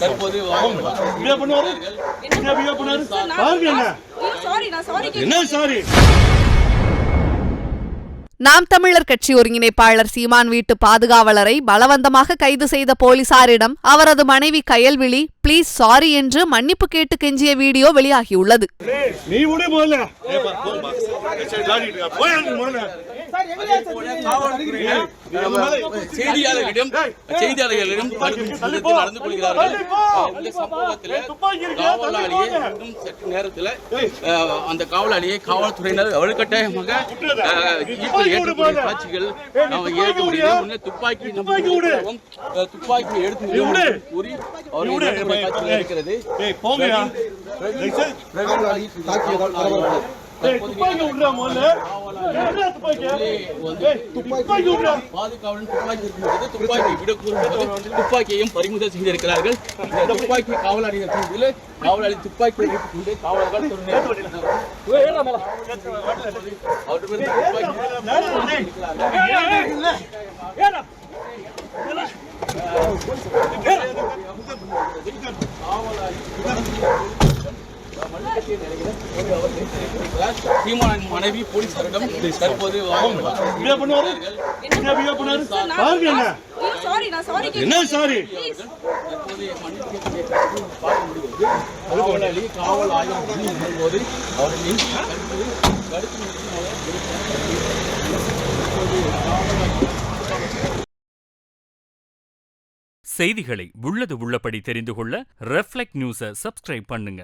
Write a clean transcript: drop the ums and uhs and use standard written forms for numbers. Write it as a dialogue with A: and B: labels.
A: தற்போது
B: நாம் தமிழர் கட்சி ஒருங்கிணைப்பாளர் சீமான் வீட்டு பாதுகாவலரை பலவந்தமாக கைது செய்த போலீசாரிடம் அவரது மனைவி கயல்விழி பிளீஸ் சாரி என்று மன்னிப்பு கேட்டு கெஞ்சிய வீடியோ வெளியாகியுள்ளது.
A: செய்தியாளர்களிடம் நடந்து கொள்கிறார்கள். இந்த சம்பவத்தில் காவலாளியை சற்று நேரத்தில் அந்த காவலாளியை காவல்துறையினர் வலுக்கட்டாயமாக ஏற்றக்கூடிய காட்சிகள் நாம் ஏற்க முடியும். துப்பாக்கி துப்பாக்கி எடுத்து கூறி அவர்கள் காட்சிகள் இருக்கிறது. துப்பாக்கியையும் பறிமுதல் செய்திருக்கிறார்கள். துப்பாக்கி காவலாளிகள் காவலாளி துப்பாக்கி சீமான் மனைவி போலீசாரிடம் தற்போது காவல் ஆய்வு போது
C: செய்திகளை உள்ளது உள்ளபடி தெரிந்து கொள்ள ரெஃப்ளெக்ட் நியூஸை சப்ஸ்கிரைப் பண்ணுங்க.